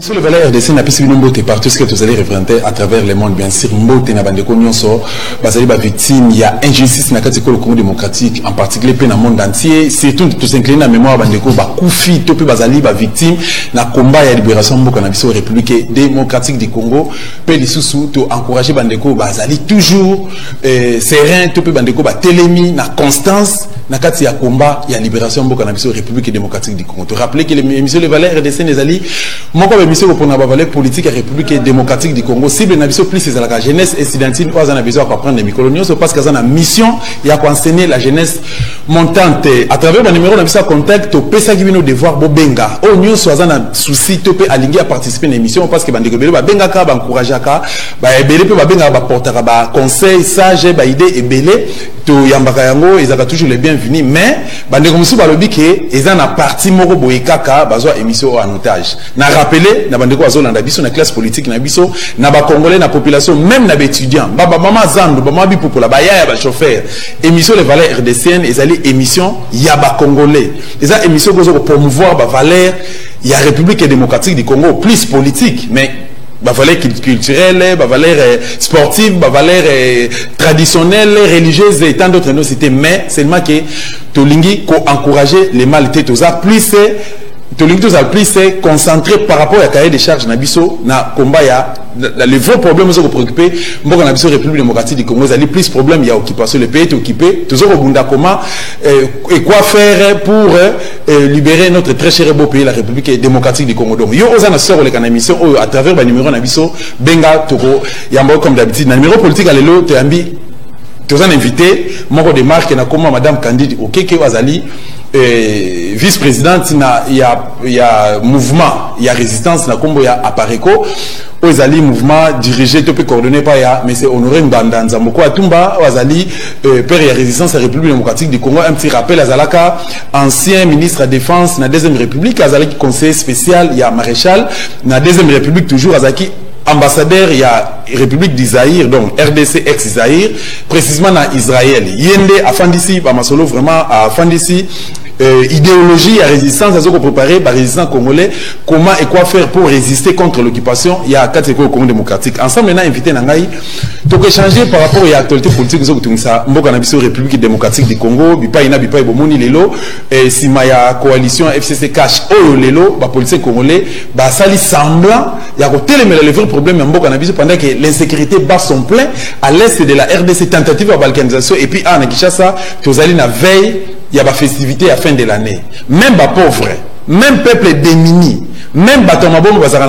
Sur le valeur RDC, n'a pas si mbote partout ce que vous allez représenter à travers le monde, bien sûr. Mbote n'a pas de connaissance, basé sur victime, il y a injustice dans le Congo démocratique, en particulier dans le monde entier. Surtout tout s'incliner à la mémoire bandeko, Koufi, Topi Bazali, victime, na combat et libération de la République démocratique du Congo. Puis les sous to encourager bandeko Bazali toujours serein, Topi bandeko télémi, na constance, na kati ya combat et libération de la République démocratique du Congo. Tu rappelez que l'émission Les Valeurs RDC n'est allé, moi comme émission pour la valeur politique et République démocratique du Congo, cible na biso plus c'est la jeunesse estudiantine, on a besoin d'apprendre les micro-coloniaux, parce que ça a une mission et à enseigner la jeunesse montante. À travers le numéro, on a besoin de contact, au PSA qui vient de voir Bobenga. Au New soit un souci, tu peux aligner à participer à l'émission parce que Bandeko Benga ka encourager ka, belé peut Benga porter conseil sage, idée et belé. To yambaka yango ezaka toujours les bienvenus, mais bandeko musu balobi ke eza na parti moko boye kaka bazwa émission en otage. Na rappeler na bandeko azolanda biso na classe politique na biso na ba congolais na population même na étudiants baba mama zandu ba mabi popola ba ya ba chauffeur émission les valeurs RDCN ezali émission ya ba congolais eza émission gozo promouvoir ba valeurs ya République démocratique du Congo plus politique mais ba valeurs culturelles, ba valeurs sportives, ba valeurs traditionnelles, religieuses et tant d'autres nocités, mais seulement que Tolingi ko encourager les maltés toza plus Tolingi toza plus concentré par rapport à cahier de charges na biso na combat ya les vrais problèmes sont préoccupés mboka na biso République démocratique du Congo zali plus problème il y a occupation le pays est occupé toujours au bunda comment et quoi faire pour libérer notre très cher beau pays la République démocratique du Congo donc yo ozana sort les kana émission à travers ba numéro na biso benga toko yamba comme d'habitude na numéro politique alelo te ambi tous un invité moko de marque na comment madame Candide Okeke Wazali vice-présidente il y a mouvement il y a résistance na kombo ya Apareko Ozali mouvement dirigé tout coordonné par ya mais c'est Honoré Mbanda Nzamoko Atumba Ozali père ya résistance à la République démocratique du Congo un petit rappel Azalaka ancien ministre de défense na deuxième république Azalaki conseiller spécial il y a maréchal na deuxième république toujours Azaki ambassadeur il y a République d'Isaïr donc RDC ex Isaïr précisément dans Israël Yende afandisi ba masolo vraiment afandisi idéologie à résistance à ce qu'on préparer par résistants congolais comment et quoi faire pour résister contre l'occupation il y a 4 écoles au Congo démocratique ensemble maintenant invité Nangaï donc échanger par rapport à l'actualité politique que ça mboka na biso République démocratique du Congo bipa ina bipa bomoni lelo et si maya coalition FCC cash oyo lelo ba politique congolais ba sali semblant il y a côté les vrais problèmes mboka na biso pendant que l'insécurité bat son plein à l'est de la RDC tentative de balkanisation et puis à Kinshasa tozali na veille il y a des festivités à la fin de l'année. Même les pauvres, même peuple démuni, même les gens qui ont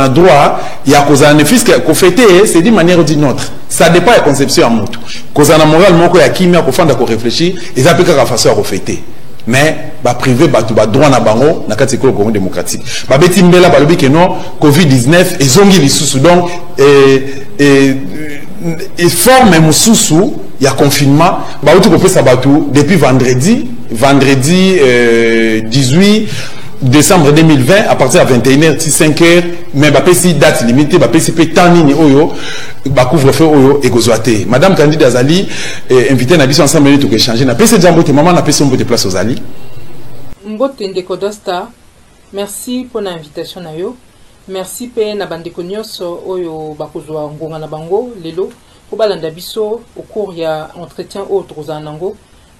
droit, il y a des bénéfices qu'on fête, c'est d'une manière ou d'une autre. Ça dépend de la conception à Moutou. Quand on a moral, il y a qui ont réfléchir, ils ont pu faire façon à fêter. Mais les privés ont droit à bango dans le Congo démocratique. Les petits mbela balobi que non, Covid-19, ils ont les sous donc et forme un sous il y a confinement bah où tu peux ça batou depuis vendredi 18 décembre 2020 à partir de 21h 5h mais bah si date limitée bah si peut temps ni oyo bah couvre-feu oyo et gozoate madame Candide Azali invité na biso ensemble minutes pour échanger na pc jambote maman na pc mbote place aux ali mbote ndeko dosta merci pour l'invitation na yo merci pe na bandeko nyonso oyo bakozwa ngonga na bango lelo pour balanda biso au cours ya entretien autre aux anango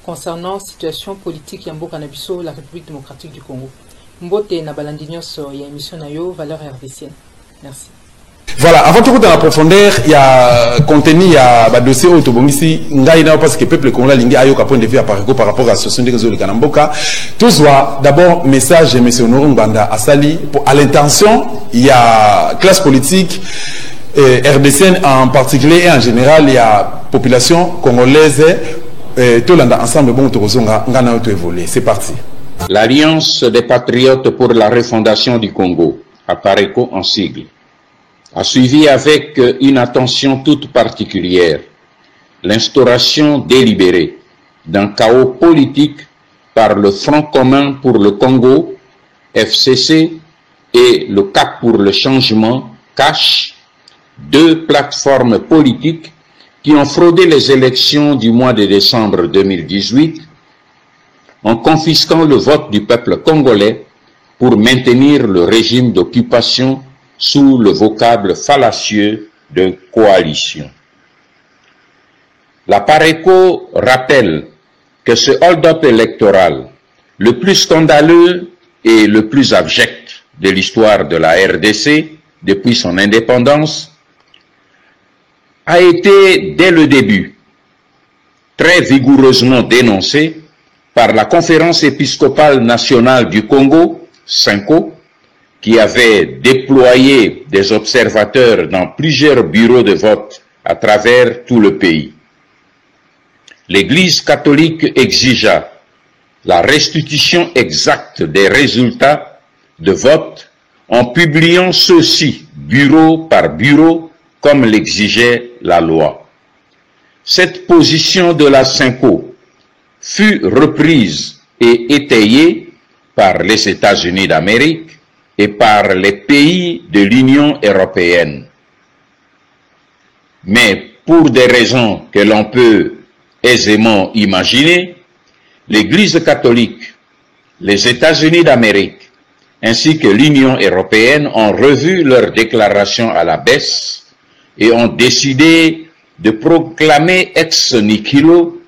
concernant situation politique ya mboka na biso la République démocratique du Congo mbote na balandi nyonso ya émission na yo valeur RDCN merci. Voilà, avant tout dans la profondeur, il y a contenu, il y a un dossier autobomisi, parce que le peuple congolais lingi ayo point de vue par rapport à la situation de Kanamboka. Tout soit d'abord message de M. Honoré Mbanda Asali à l'intention, il y a classe politique RDCN en particulier et en général, il y a population congolaise tout ensemble bon ngana to évoluer. C'est parti. L'Alliance des patriotes pour la refondation du Congo, Apareko en sigle, a suivi avec une attention toute particulière l'instauration délibérée d'un chaos politique par le Front commun pour le Congo, FCC, et le CAC pour le changement, CACH, deux plateformes politiques qui ont fraudé les élections du mois de décembre 2018 en confisquant le vote du peuple congolais pour maintenir le régime d'occupation sous le vocable fallacieux de coalition. La Pareco rappelle que ce hold-up électoral, le plus scandaleux et le plus abject de l'histoire de la RDC depuis son indépendance, a été dès le début très vigoureusement dénoncé par la Conférence épiscopale nationale du Congo, CENCO, qui avait déployé des observateurs dans plusieurs bureaux de vote à travers tout le pays. L'Église catholique exigea la restitution exacte des résultats de vote en publiant ceux-ci bureau par bureau comme l'exigeait la loi. Cette position de la CENCO fut reprise et étayée par les États-Unis d'Amérique et par les pays de l'Union européenne. Mais pour des raisons que l'on peut aisément imaginer, l'Église catholique, les États-Unis d'Amérique ainsi que l'Union européenne ont revu leur déclaration à la baisse et ont décidé de proclamer ex nihilo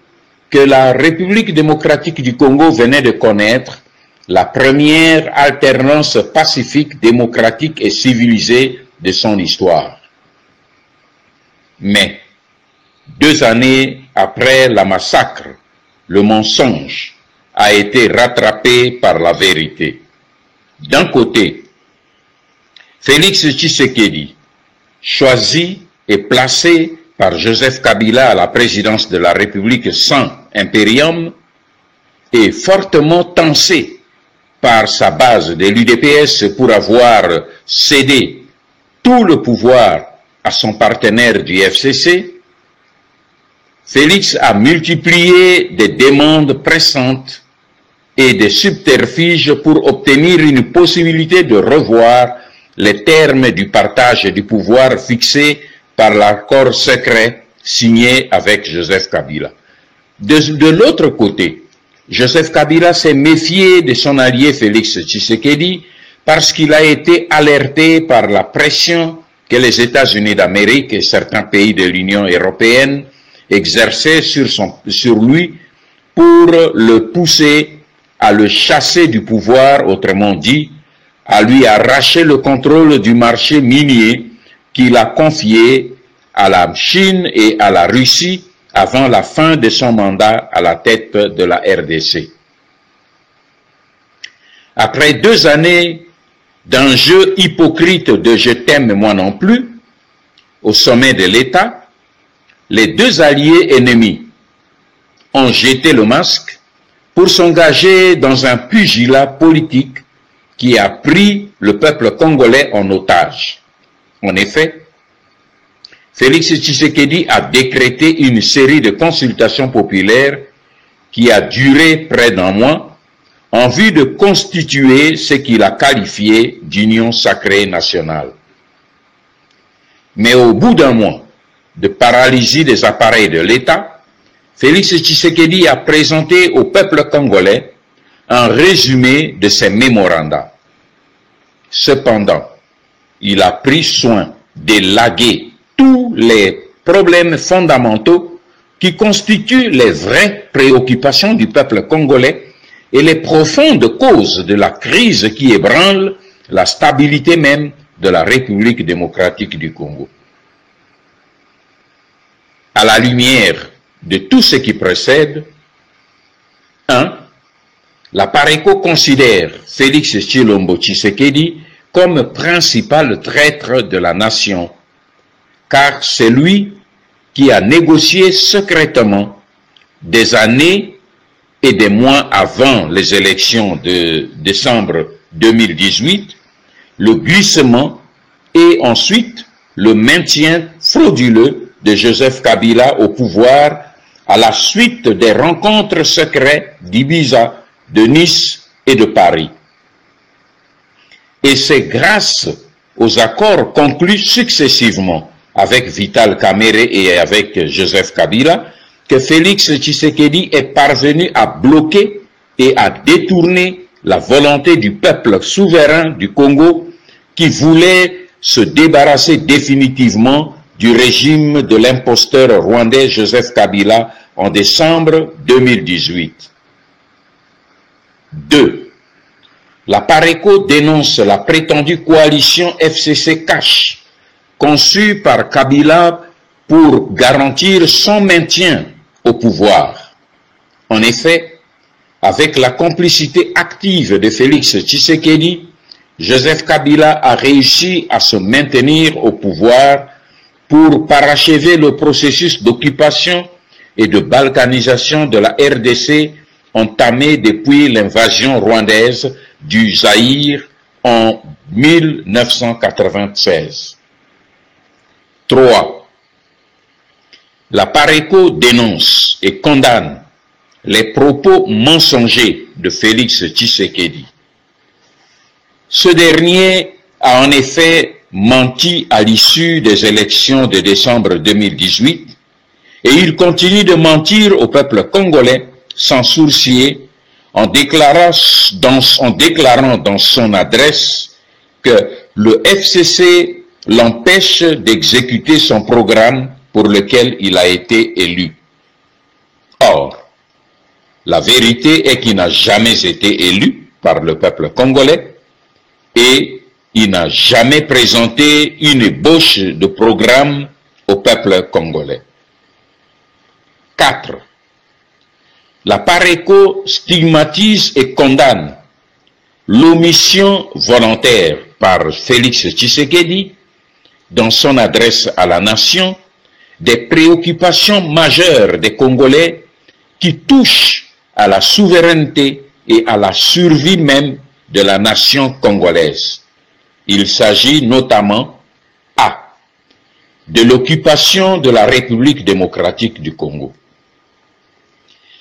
que la République démocratique du Congo venait de connaître la première alternance pacifique, démocratique et civilisée de son histoire. Mais 2 années après la massacre, le mensonge a été rattrapé par la vérité. D'un côté, Félix Tshisekedi, choisi et placé par Joseph Kabila à la présidence de la République sans impérium, est fortement tensé par sa base de l'UDPS pour avoir cédé tout le pouvoir à son partenaire du FCC. Félix a multiplié des demandes pressantes et des subterfuges pour obtenir une possibilité de revoir les termes du partage du pouvoir fixé par l'accord secret signé avec Joseph Kabila. De l'autre côté, Joseph Kabila s'est méfié de son allié Félix Tshisekedi parce qu'il a été alerté par la pression que les États-Unis d'Amérique et certains pays de l'Union européenne exerçaient sur lui pour le pousser à le chasser du pouvoir, autrement dit, à lui arracher le contrôle du marché minier qu'il a confié à la Chine et à la Russie avant la fin de son mandat à la tête de la RDC. Après 2 années d'un jeu hypocrite de « je t'aime, moi non plus » au sommet de l'État, les 2 alliés ennemis ont jeté le masque pour s'engager dans un pugilat politique qui a pris le peuple congolais en otage. En effet, Félix Tshisekedi a décrété une série de consultations populaires qui a duré près d'1 mois en vue de constituer ce qu'il a qualifié d'union sacrée nationale. Mais au bout d'1 mois de paralysie des appareils de l'État, Félix Tshisekedi a présenté au peuple congolais un résumé de ses mémorandas. Cependant, il a pris soin d'élaguer tous les problèmes fondamentaux qui constituent les vraies préoccupations du peuple congolais et les profondes causes de la crise qui ébranle la stabilité même de la République démocratique du Congo. À la lumière de tout ce qui précède, 1. La Pareco considère Félix Tshilombo Tshisekedi comme principal traître de la nation, car c'est lui qui a négocié secrètement des années et des mois avant les élections de décembre 2018, le glissement et ensuite le maintien frauduleux de Joseph Kabila au pouvoir à la suite des rencontres secrètes d'Ibiza, de Nice et de Paris. Et c'est grâce aux accords conclus successivement avec Vital Kamerhe et avec Joseph Kabila que Félix Tshisekedi est parvenu à bloquer et à détourner la volonté du peuple souverain du Congo qui voulait se débarrasser définitivement du régime de l'imposteur rwandais Joseph Kabila en décembre 2018. 2. La PARECO dénonce la prétendue coalition FCC Cash, conçue par Kabila pour garantir son maintien au pouvoir. En effet, avec la complicité active de Félix Tshisekedi, Joseph Kabila a réussi à se maintenir au pouvoir pour parachever le processus d'occupation et de balkanisation de la RDC entamé depuis l'invasion rwandaise du Zaïre en 1996. 3. La PARECO dénonce et condamne les propos mensongers de Félix Tshisekedi. Ce dernier a en effet menti à l'issue des élections de décembre 2018 et il continue de mentir au peuple congolais sans sourciller en déclarant dans son adresse que le FCC l'empêche d'exécuter son programme pour lequel il a été élu. Or, la vérité est qu'il n'a jamais été élu par le peuple congolais et il n'a jamais présenté une ébauche de programme au peuple congolais. 4. La PARECO stigmatise et condamne l'omission volontaire par Félix Tshisekedi dans son adresse à la nation des préoccupations majeures des Congolais qui touchent à la souveraineté et à la survie même de la nation congolaise. Il s'agit notamment A. de l'occupation de la République démocratique du Congo.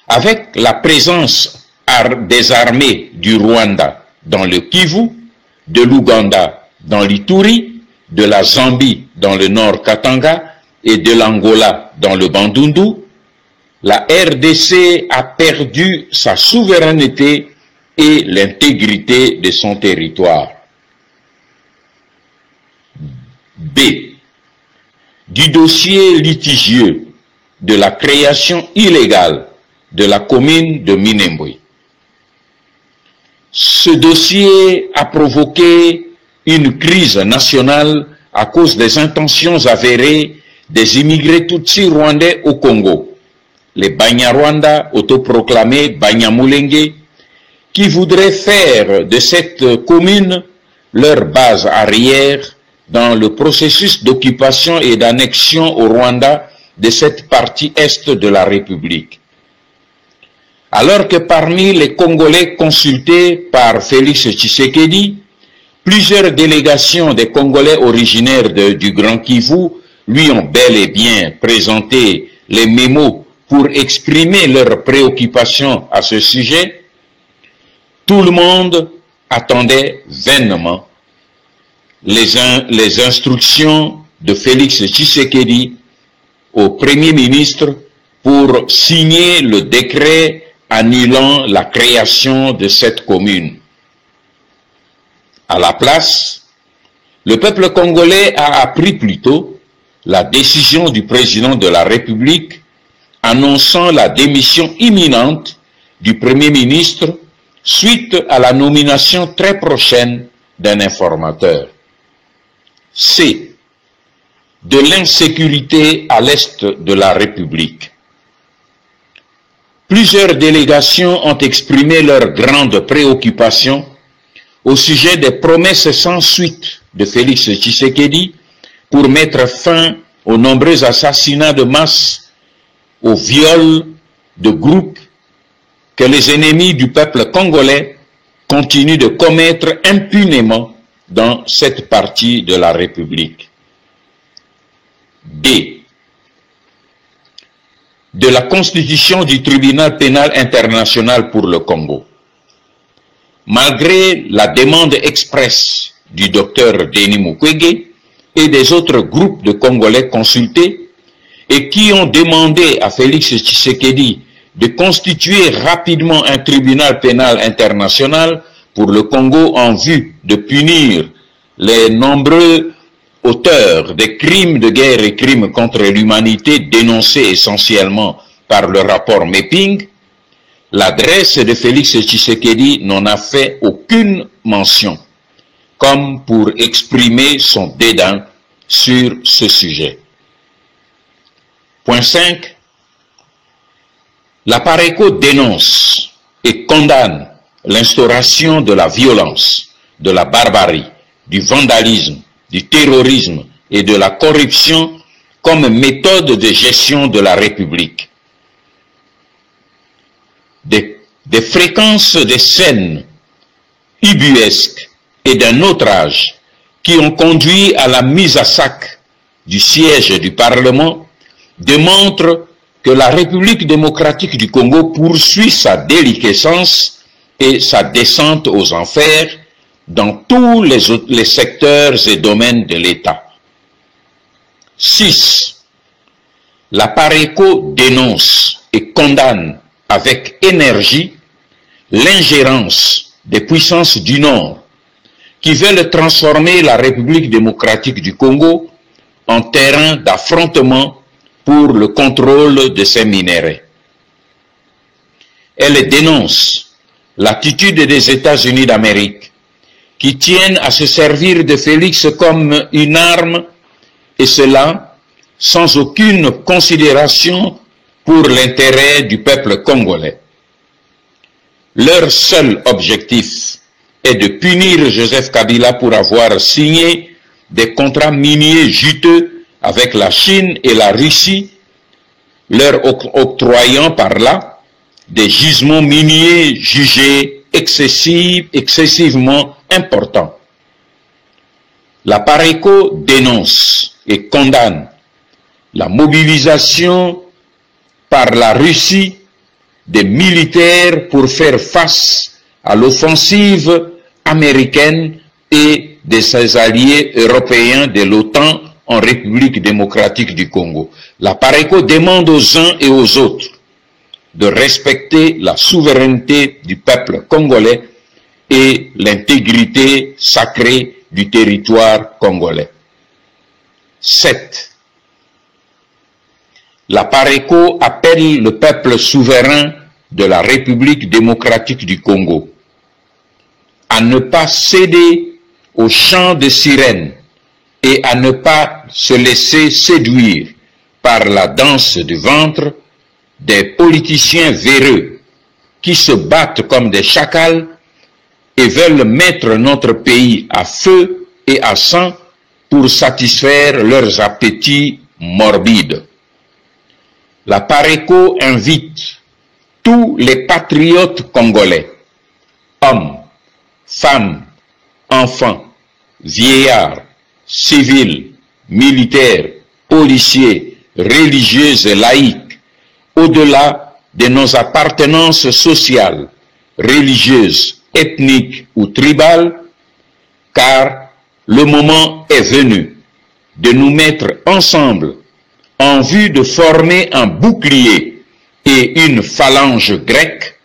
Avec la présence des armées du Rwanda dans le Kivu, de l'Ouganda dans l'Ituri, de la Zambie dans le nord Katanga et de l'Angola dans le Bandundu, la RDC a perdu sa souveraineté et l'intégrité de son territoire. B. Du dossier litigieux de la création illégale de la commune de Minembwe. Ce dossier a provoqué une crise nationale à cause des intentions avérées des immigrés Tutsis rwandais au Congo, les Banyarwanda autoproclamés Banyamulenge, qui voudraient faire de cette commune leur base arrière dans le processus d'occupation et d'annexion au Rwanda de cette partie est de la République. Alors que parmi les Congolais consultés par Félix Tshisekedi, plusieurs délégations des Congolais originaires du Grand Kivu lui ont bel et bien présenté les mémos pour exprimer leurs préoccupations à ce sujet, tout le monde attendait vainement les instructions de Félix Tshisekedi au Premier ministre pour signer le décret annulant la création de cette commune. À la place, le peuple congolais a appris plutôt la décision du président de la République annonçant la démission imminente du Premier ministre suite à la nomination très prochaine d'un informateur. C. De l'insécurité à l'est de la République. Plusieurs délégations ont exprimé leur grande préoccupation au sujet des promesses sans suite de Félix Tshisekedi pour mettre fin aux nombreux assassinats de masse, aux viols de groupes que les ennemis du peuple congolais continuent de commettre impunément dans cette partie de la République. D. De la constitution du tribunal pénal international pour le Congo. Malgré la demande expresse du docteur Denis Mukwege et des autres groupes de Congolais consultés et qui ont demandé à Félix Tshisekedi de constituer rapidement un tribunal pénal international pour le Congo en vue de punir les nombreux auteur des crimes de guerre et crimes contre l'humanité dénoncés essentiellement par le rapport Mapping, l'adresse de Félix Tshisekedi n'en a fait aucune mention, comme pour exprimer son dédain sur ce sujet. Point 5. La Pareco dénonce et condamne l'instauration de la violence, de la barbarie, du vandalisme, du terrorisme et de la corruption comme méthode de gestion de la République. Des fréquences des scènes ubuesques et d'un autre âge qui ont conduit à la mise à sac du siège du Parlement démontrent que la République démocratique du Congo poursuit sa déliquescence et sa descente aux enfers dans tous les secteurs et domaines de l'État. 6. La Pareco dénonce et condamne avec énergie l'ingérence des puissances du Nord qui veulent transformer la République démocratique du Congo en terrain d'affrontement pour le contrôle de ses minéraux. Elle dénonce l'attitude des États-Unis d'Amérique qui tiennent à se servir de Félix comme une arme, et cela sans aucune considération pour l'intérêt du peuple congolais. Leur seul objectif est de punir Joseph Kabila pour avoir signé des contrats miniers juteux avec la Chine et la Russie, leur octroyant par là des gisements miniers jugés excessivement importants. La Pareco dénonce et condamne la mobilisation par la Russie des militaires pour faire face à l'offensive américaine et de ses alliés européens de l'OTAN en République démocratique du Congo. La Pareco demande aux uns et aux autres de respecter la souveraineté du peuple congolais et l'intégrité sacrée du territoire congolais. 7. La Pareco appelle le peuple souverain de la République démocratique du Congo à ne pas céder au chant de sirènes et à ne pas se laisser séduire par la danse du ventre des politiciens véreux qui se battent comme des chacals et veulent mettre notre pays à feu et à sang pour satisfaire leurs appétits morbides. La Pareco invite tous les patriotes congolais, hommes, femmes, enfants, vieillards, civils, militaires, policiers, religieux et laïcs, au-delà de nos appartenances sociales, religieuses, ethniques ou tribales, car le moment est venu de nous mettre ensemble en vue de former un bouclier et une phalange grecque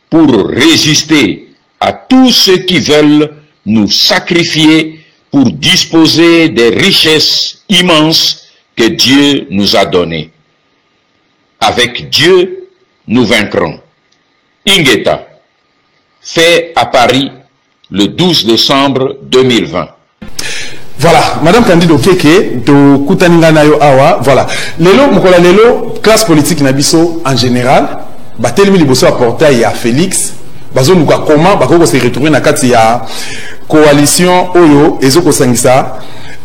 pour résister à tous ceux qui veulent nous sacrifier pour disposer des richesses immenses que Dieu nous a données. Avec Dieu, nous vaincrons. Ingeta, fait à Paris le 12 décembre 2020. Voilà, Madame Candido Keke, de Kutaninga Nayo Awa, voilà. Lelo, Mokola Lelo, classe politique Nabiso en général, Batelemi Liboso a portail à Félix, Bazo Nuka comment, Bako se retrouver na kati ya coalition Oyo, Ezoko Sangisa,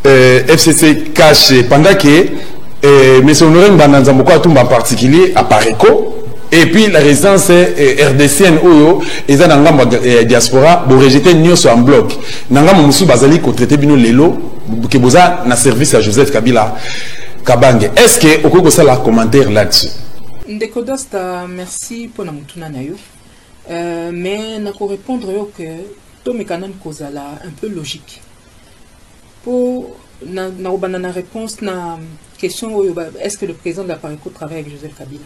FCC caché, pendant que M. Honoré Mbananza Moko Atumba en particulier à Pareco, et puis la résidence RDCN Oyo, et ça dans la diaspora, pour rejeter Nyos en bloc. Nangam Moussou Bazali ko traité bino lelo, que boza na service à Joseph Kabila Kabange. Est-ce que vous avez un commentaire là-dessus? Ndeko Dosta, merci pour la mutuna nayo. Mais nako répondre que to mekanan kozala un peu logique. Pour na réponse na question est-ce que le président de la Pareco travaille avec Joseph Kabila?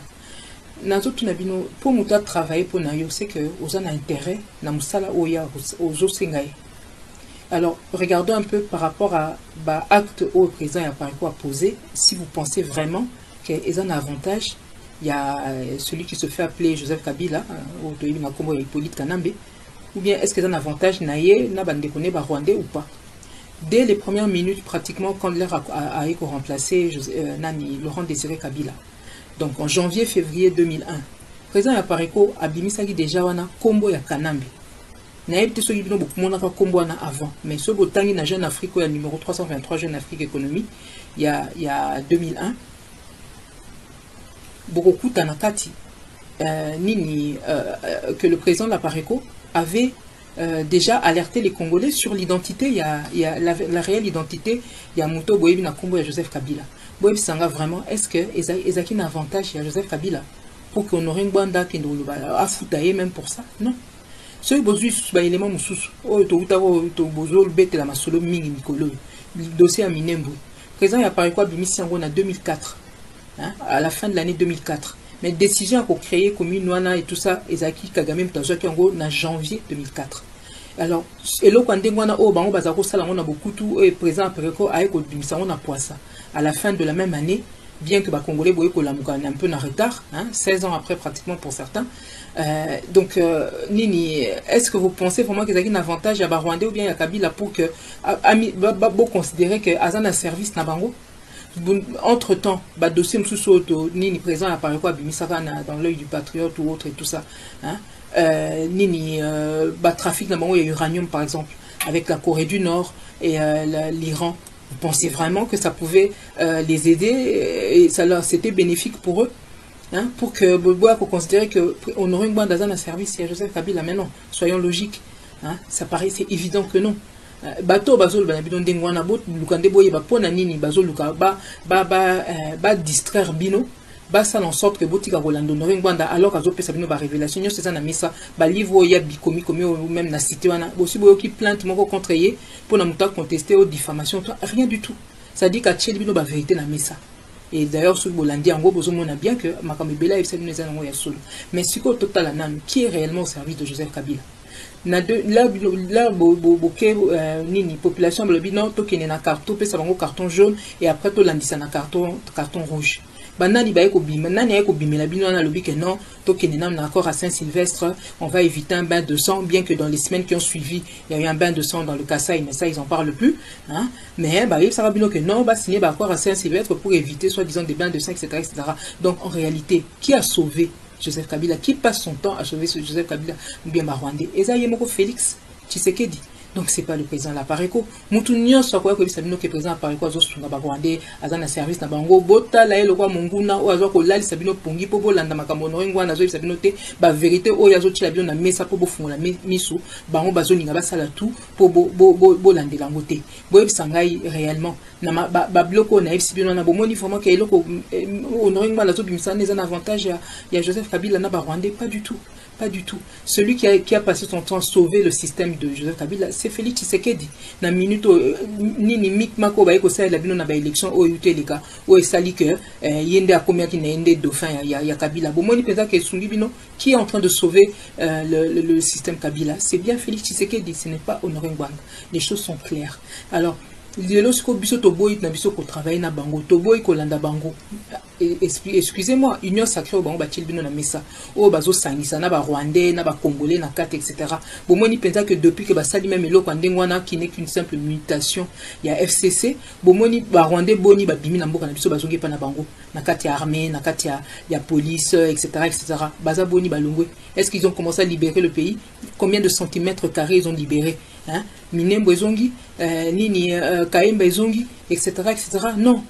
Pour nous travailler pour nous, c'est que vous avez intérêt na musala oya aux Sengai. Alors, regardons un peu par rapport à l'acte au président a posé. Si vous pensez vraiment qu'il y a un avantage, il y a celui qui se fait appeler Joseph Kabila, ou Hippolyte Kanambe, ou bien est-ce qu'il y a un avantage rwandais ou pas? Dès les premières minutes, pratiquement, quand l'air a remplacé Laurent Désiré Kabila, donc en janvier-février 2001, le président Yapareko a bimisaki déjà wana kombo ya Kanambe. Naïb te soki bino beaucoup monaka kombo wana avant, mais ce botangi na Jeune Afrique, il y a numéro 323 Jeune Afrique Économie, il y a 2001. Beaucoup Tanakati, que le président Lapareko avait déjà alerté les Congolais sur l'identité, il y a la réelle identité, il y a Mouto Boyebi na kombo ya Joseph Kabila. Boyebi sanga vraiment, est-ce que ezaki un avantage il y a Joseph Kabila pour qu'on aurait une bande qui nous a foutaillé même pour ça? Non. Ce qui est un élément moussous, le dossier à Minembwe. Le président a parlé quoi en 2004, à la fin de l'année 2004. Mais décision pour créer commune Nouana et tout ça, Ezaki Kagame en janvier 2004. Alors, et là, quand on a beaucoup de président à la fin de la même année, bien que les Congolais soient un peu en retard, 16 ans après pratiquement pour certains. Donc, Nini, est-ce que vous pensez vraiment qu'il y a un avantage à Rwandais ou bien à Kabila pour que considérer que Azan a service na bango? Entre-temps, le dossier Nini présent à Paris, dans l'œil du patriote ou autre et tout ça. Nini, trafic il y a uranium par exemple, avec la Corée du Nord et l'Iran. Vous pensez vraiment que ça pouvait les aider et c'était bénéfique pour eux, pour que Bobo considérer qu'on aurait une bande d'Azan à service à Joseph Kabila? Mais non, soyons logiques. Ça paraît, c'est évident que non. Bateau bazol bidon dengwana bot lukande boye ba pona nini bazol luka ba distraire bino ba ça en sorte que botika kolando no ngwanda alors kazo pesa bino ba révélation c'est ça na misa ba livre ya bikomi comme ou même na cité wana aussi boyo ki plainte moko contre yé pour na muta contester aux diffamation rien du tout, ça dit ka tcheli bino ba vérité na misa. Et d'ailleurs sur bolandi en gros besoin on a bien que makambe bela efsa bino ezana ya solo, mais siko total nan qui est réellement au service de Joseph Kabila? Là nini population non to kene na carton pe ça carton jaune et après to landisa na carton rouge. Banani ba ko bima nani ko bimela bino na lobi que non to kene na accord à Saint-Sylvestre, on va éviter un bain de sang, bien que dans les semaines qui ont suivi il y a eu un bain de sang dans le Kasaï, mais ça ils en parlent plus, mais ça va bino que non va signer accord à Saint-Sylvestre pour éviter soi-disant des bains de sang, etc., etc. Donc en réalité qui a sauvé Joseph Kabila? Qui passe son temps à sauver ce Joseph Kabila ou bien Rwandais? Et ça y est, Félix Tshisekedi. Donc c'est pas le président Lapareko. Moutounion soit quoi que le président Lapareko a zosunga Rwandais, azana service na bango bota la elo kwa munguna o azo ko lali sabino pongi po bolanda makambo no ngwa na zo sabino te ba vérité o yazo tila bino na mesa po bofungola misu bango bazoninga basala tout po bolandela ngote. Boyebi sangai réellement na ba bloko na ebsibino na bomoni vraiment que eloko honorer ngwa la zo bimisa neza un avantage ya Joseph Kabila na ba Rwandais, pas du tout. Pas du tout. Celui qui a passé son temps à sauver le système de Joseph Kabila, c'est Félix Tshisekedi. Dans minute nini mikmako ba eko sa la bino na ba élection o yuté les gars o esali que yende a combien qui n'est dauphin ya Kabila. Bon moi ni pensa que Sungi bino qui est en train de sauver le système Kabila, c'est bien Félix Tshisekedi, ce n'est pas Honoré Ngwanda. Les choses sont claires. Alors lorsque biso toboy na biso ko travailler na bango toboy ko landa bango, excusez-moi, union sacrée au bango batil bino na mesa o bazo sangisa na ba Rwandais na ba Congolais na carte etc. Bon moi ni pensa que depuis que ba sali même eloko ndengwana qui n'est qu'une simple mutation, il y a FCC bon moi ni ba Rwandais boni ba bimi na mboka na biso bazongi pa na bango na carte ya armée na carte ya police etc., etc. Baza boni balongwe, est-ce qu'ils ont commencé à libérer le pays? Combien de centimètres carrés ils ont libéré? Minembwe zongi nini Kaimba zongi etc., etc. Non.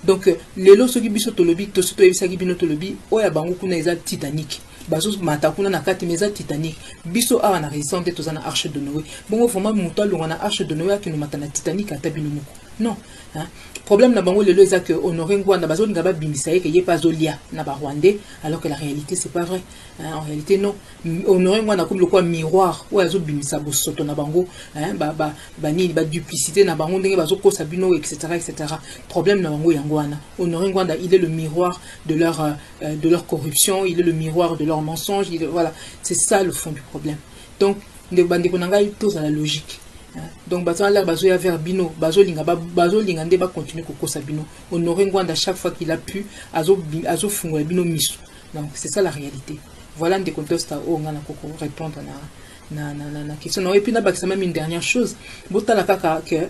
Donc les lots qui biso tolobi to soto ebisaki bino tolobi oya bango kuna eza Titanic bazo mata kuna na kati meza Titanic biso awa na résistance to zana arche de Noé bongo vraiment muto longa na arche de Noé ki no mata na Titanic atabino moko non. Problème na bango lelo eza que Honoré Ngwanda bazo ngaba bimisa ye ke ye pas zolia na ba Rwandais, alors que la réalité c'est pas vrai. En réalité non. Honoré Ngwanda comme le quoi miroir ou azo bimisa bo soto na bango ni ba duplicité na bango ndenge bazo ko sabino etc., etc. Problème na bango yangwana. Honoré Ngwanda il est le miroir de leur corruption, il est le miroir de leurs mensonges, voilà, c'est ça le fond du problème. Donc les bandits konanga tous à la logique. Donc bazo l'air bazo ya vers bino bazo linga nde ba continuer kokosa bino honorer Ngwanda chaque fois qu'il a pu azo fungola bino miso. Donc c'est ça la réalité. Voilà un des contextes où on a répondre na question. Et puis na bakisa même une dernière chose. Botala kaka que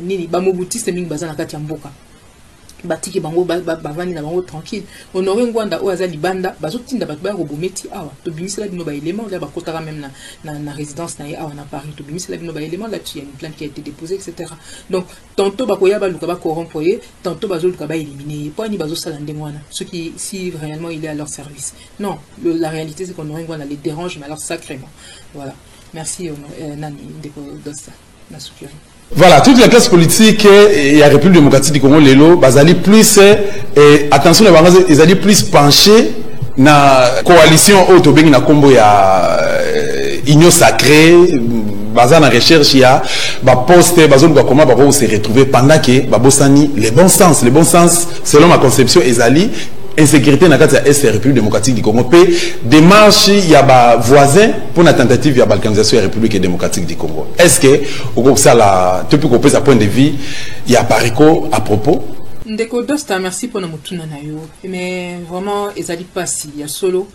nini ba mobutiste mingi bazana kati ya mboka. Batiki bango bavani na bango tranquille. Honorer Ngwanda o azali banda bazotinda bato ba robometi awa. To bimisela bino ba élément là ba kotaka même na résidence na awa na Paris. To bimisela bino ba élément là il y a une plainte qui a été déposée etc. Donc tantôt ba koya ba luka ba corrompre, tantôt bazo luka ba éliminer. Pas ni bazo sala ndengwana. Ceux qui si réellement il est à leur service. Non, la réalité c'est qu'Honorer Ngwanda les dérange mais alors sacrément. Voilà. Merci Nani Ndeko Dosta na Sukuri. Voilà, toute la classe politique et la République démocratique du Congo, Lelo, bazali plus, attention, ils allaient plus pencher na coalition autobéni na combo ya union sacrée, bazan na recherche ya, ba poste, bazon ba comment ba se retrouver pendant que ba bossani les bons sens selon ma conception ezali insécurité dans la République démocratique du Congo. Puis démarche, il y a des voisins pour la tentative de la balkanisation de la République démocratique du Congo. Est-ce que, au groupe ça, depuis qu'on peut sa point de vue, il y a parico à propos? Ndeko Dosta, merci pour notre nayo. Mais vraiment, ils allaient pas si, il y a solo.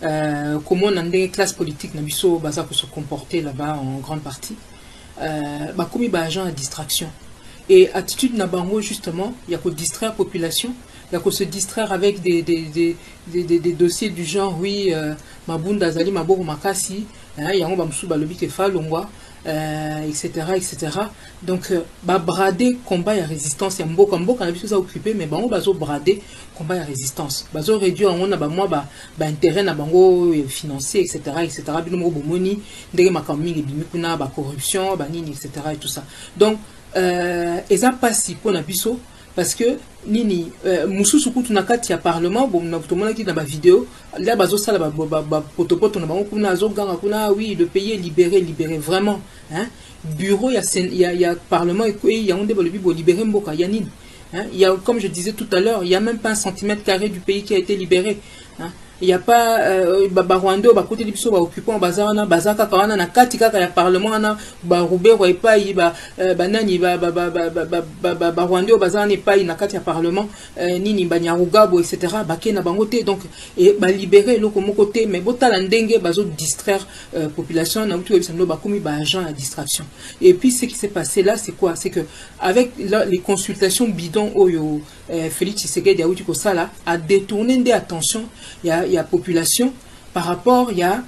Comment on a des classes politiques n'a biso baza pour se comporter là-bas en grande partie. Comme il y a agent à distraction. Et attitude n'a bango justement, il y a qu'au distraire la population. Il y a qu'à se distraire avec des dossiers du genre, oui, Mabunda Zali, Maboro Makasi, il y a un bamsou balobi kefa, longwa, etc., etc. Donc, brader combat et résistance, il y a un beau combat qu'on a vu ça occupé, mais bango bazo brader combat et résistance. Bazo réduire on a moi intérêt na bango financier, etc., etc. Bino bomoni, ndenge makaming et bimikuna, corruption, banini, etc. et tout ça. Donc, et ça passe pour la biso. Parce que nini mususu kutu na kati ya parlement bon na tomona ki na ba vidéo là bazo sala ba potopoto na bango kuna azoganga kuna oui le pays est libéré vraiment hein bureau il y a parlement et ya onde ba le bibo libérer mboka ya nini hein il y a comme je disais tout à l'heure il y a même pas un centimètre carré du pays qui a été libéré hein. Il n'y a pas Rwanda ba côté biso ba occupant bazana bazaka kawana na kati kaka ya parlement na ba Robert wa epai ba nani ba Rwanda bazana epai na kati ya parlement nini ba Nyarugabo etc. ba ke na bangote donc et ba libérer loko mokote mais botala ndenge bazo distraire population na mutu ebisano ba komi ba agent à distraction. Et puis ce qui s'est passé là c'est quoi? C'est que avec les consultations bidons oyo Félix Tshisekedi a ko sala a détourné des attention il y a population par rapport il y a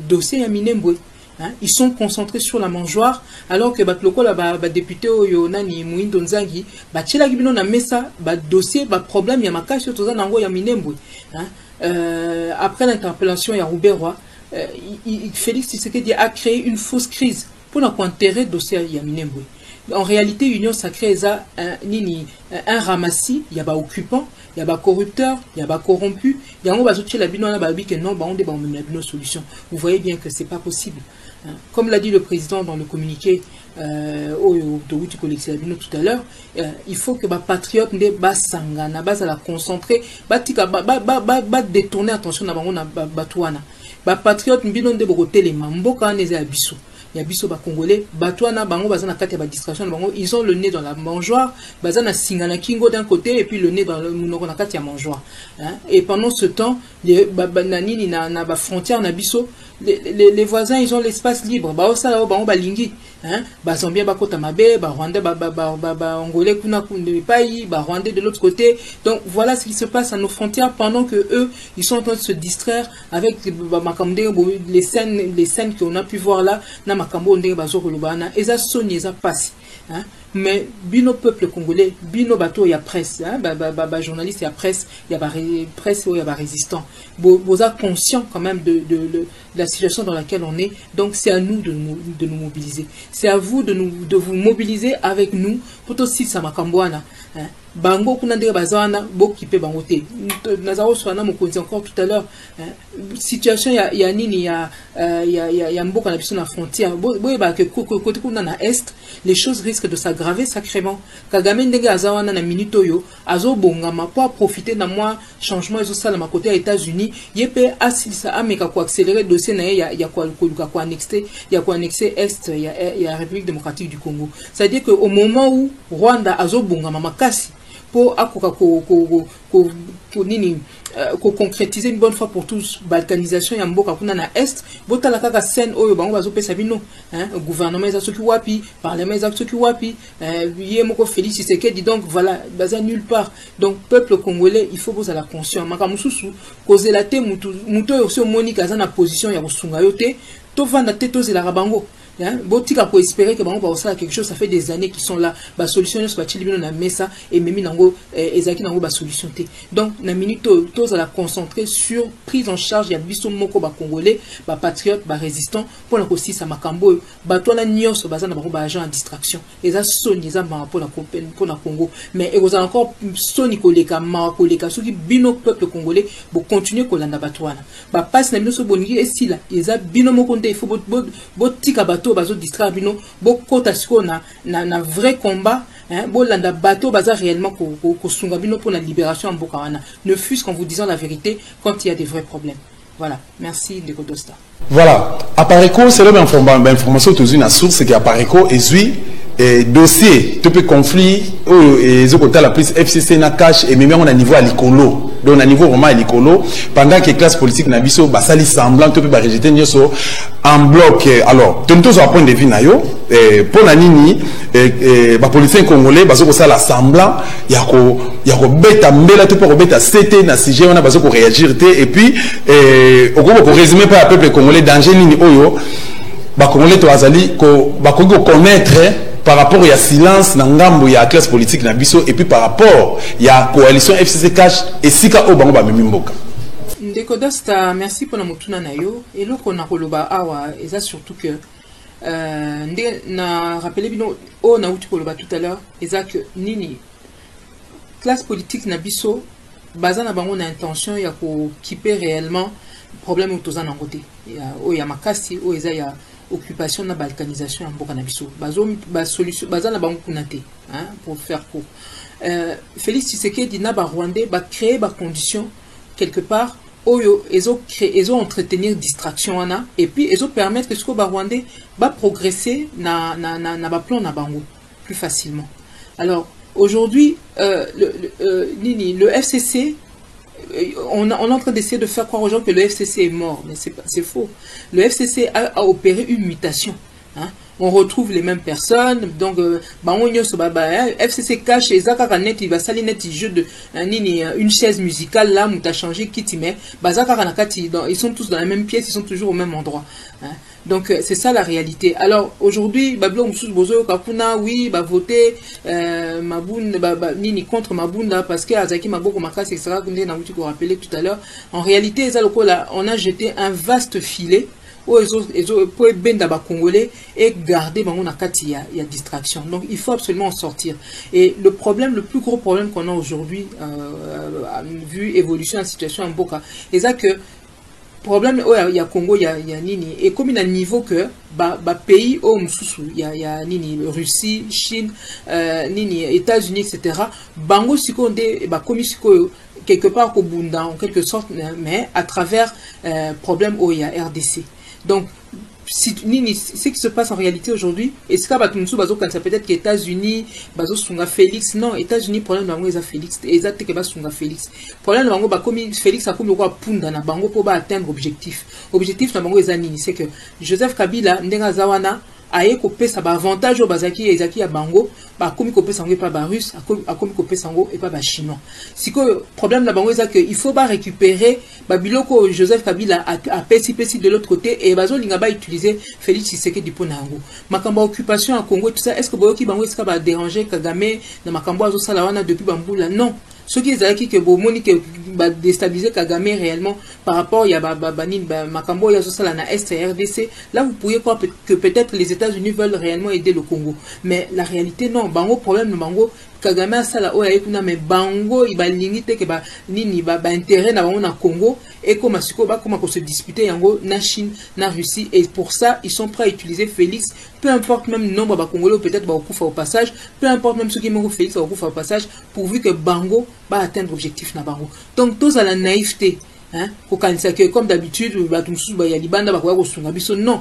dossier à Minembwe. Hein? Ils sont concentrés sur la mangeoire alors que batloko la député oyo nani Muindo Nzangi batchela kibino na mesa ba dossier ba problème ya makashi toza nango ya Minembwe. Hein? Après l'interpellation il y a Rouberwa Félix Tshisekedi a créé une fausse crise pour enterrer dossier ya Minembwe. En réalité, Union sacrée est un ramassis, il y a des occupants, il y a des corrupteurs, il y a des corrompus, il y a des solutions. Vous voyez bien que ce n'est pas possible. Comme l'a dit le président dans le communiqué tout à l'heure, il faut que les patriotes ne la concentrer, détourner attention à patriotes il y a biso ba congolais batwana bango bazana kati ba distraction bango ils ont le nez dans la mangeoire bazana singana kingo d'un côté et puis le nez dans le munoko na kati ya mangeoire hein? Et pendant ce temps les banani na ba frontière na biso les voisins ils ont l'espace libre ba osala bango balingi hein ba zambia ba kota mabe ba rwanda ba angolais kuna pays ba rwandais de l'autre côté. Donc voilà ce qui se passe à nos frontières pendant que eux ils sont en train de se distraire avec les scènes qu'on a pu voir là na makambo ndenge bazoko lobana eza soni eza pasi hein. Mais bino peuple congolais bino bato ya presse hein journaliste ya presse ya ba presse ya ba résistant vous êtes conscient quand même de la situation dans laquelle on est. Donc c'est à nous de nous mobiliser, c'est à vous de vous mobiliser avec nous pour aussi ça makamboana hein. bango kuna ndenge bazawana bo kipe bango te nazaro swana mokonzi encore tout à l'heure situation ya nini ya mboka na biso na frontière boye ba que côté kuna na est les choses risquent de s'aggraver sacrément. Kagame ndenge azawana na minute oyo azo bongama pour profiter na moi changement ezo sala ma côté à États-Unis yepe asilisa ameka ko accélérer dossier na ya ko annexer est ya République démocratique du Congo. C'est-à-dire que au moment où Rwanda azo bongama makasi pour concrétiser une bonne fois pour tous balkanisation ya mboka kuna na est botala kaka scène oyo bango bazo pesa bino gouvernement za soki wapi parlement za soki wapi yé moko Félix Tshisekedi donc voilà baza nulle part. Donc peuple congolais il faut vous la conscience makamususu kozela te muto aussi monika za na position ya kosunga yo te to vanda te to zela bango. Botika pour espérer que bango ba osala quelque chose, ça fait des années qu'ils sont là ba solution ne soit pas na mesa et memi nango ezaki nango ba solution te. Donc na minute tous à la concentrer sur prise en charge ya biso moko ba congolais ba patriote ba résistant pour la aussi sa makambo ba to na nyonso baza na bango ba agent en distraction eza soni za ma pour la Congo mais et vous encore soni koleka ma koleka soki bino peuple congolais bo continuer kolanda batwana ba passe na biso bonigi esila eza bino moko nde il faut botika bazo distraire bino bokota siko na vrai combat bolanda bateau baza réellement ko sunga bino pour la libération en mboka wana ne fût-ce qu'en vous disant la vérité quand il y a des vrais problèmes. Voilà, merci Ndeko Dosta. Voilà, Apareco c'est la information toujours na source c'est qu'Apareco est dossier tout peu conflit et zokota la police FCC na cash et même on a niveau à l'icolo. Donc à niveau vraiment à l'icolo pendant que classe politique na biso basali semblant tout peut rejeter nyoso en bloc. Alors tonto à point de vue na yo pour na nini ba policiers congolais bazo ko sala semblant ya ko beta mbela tout pour beta CT na sujet on a bazo ko réagir té et puis au gros ko résumer par peuple congolais danger nini oyo ba congolais to azali ko ba ko connaître par rapport à silence na ngambo ya classe politique na biso et puis par rapport ya coalition FCC cash et sika o bango ba mimimboka. Ndeko Dosta, merci pour la motuna na yo et lo kona koloba awa eza surtout que na rappelé bino o na uti koloba tout à l'heure eza que nini classe politique na biso baza na bango na intention ya ko kiper réellement problème autoza na côté ya makasi o eza ya occupation na balkanisation en mboka na biso ba solution baza na bango kuna te pour faire court. Félix Tshisekedi na ba Rwandais ba créer ba conditions quelque part oyo ezo entretenir distraction wana et puis ezo permettre que ce ba Rwandais ba progresser na ba plan na bango plus facilement. Alors aujourd'hui le FCC on est en train d'essayer de faire croire aux gens que le FCC est mort, mais c'est faux. Le FCC a opéré une mutation. On retrouve les mêmes personnes, donc FCC cache et Zakara net il va salir net jeu de une chaise musicale là, où t'as changé qui mais ils sont tous dans la même pièce, ils sont toujours au même endroit. Donc c'est ça la réalité. Alors aujourd'hui, Babylon Bozo Kakuna, oui, voter Maboun contre Mabounda parce que Azaki Maboko Makas, etc. Comme vous rappelez tout à l'heure. En réalité, on a jeté un vaste filet pour benda ba congolais et garder bango na kati ya distraction. Donc il faut absolument en sortir. Et le plus gros problème qu'on a aujourd'hui vu évolution de la situation en Boka, c'est ça que problème il y a Congo il y a nini et comme il a niveau que pays au msusu il y a nini Russie, Chine, nini États-Unis etc. Bango sikonde comme siko quelque part au bunda en quelque sorte mais à travers problème il y a RDC. Donc ce qui se passe en réalité aujourd'hui, est-ce que peut-être que États-Unis, Félix, non, États-Unis, problème de Félix, Félix. Problème de Félix a comme quoi punda na bango pour atteindre objectif. Objectif na bango c'est que Joseph Kabila, Ndenga Zawana, aye kopé ça avantage au bazaki ezaki ya bango ba komi kopé sango pas ba russe a komi kopé sango et pas ba chinois. Si que problème la bango c'est que il faut pas récupérer ba biloko Joseph Kabila a pesi de l'autre côté et bazo linga ba utiliser Félix Tshisekedi pour nango. Makambo occupation en Congo tout ça est-ce que boyoki bango est-ce que ba déranger Kagame na makambo azo sala wana depuis bambula non. Ce qui est que Bomoni qui va déstabiliser Kagame réellement par rapport à Makambo et à Est et RDC, là vous pourriez croire que peut-être les États-Unis veulent réellement aider le Congo. Mais la réalité non, bango problème de bango Kagame asala oya ekuna me bango iba lingite ke ba nini ba intérêt na bango na Congo et comme asiko ba comment se disputer yango na Chine na Russie et pour ça ils sont prêts à utiliser Félix, peu importe même le nombre ba Congolais peut-être ba okufa au passage, peu importe même ceux qui m'ont Félix ba okufa au passage pourvu que bango ba atteindre objectif na bango. Donc tous à la naïveté. Hein, comme d'habitude, il y a des bandes qui non,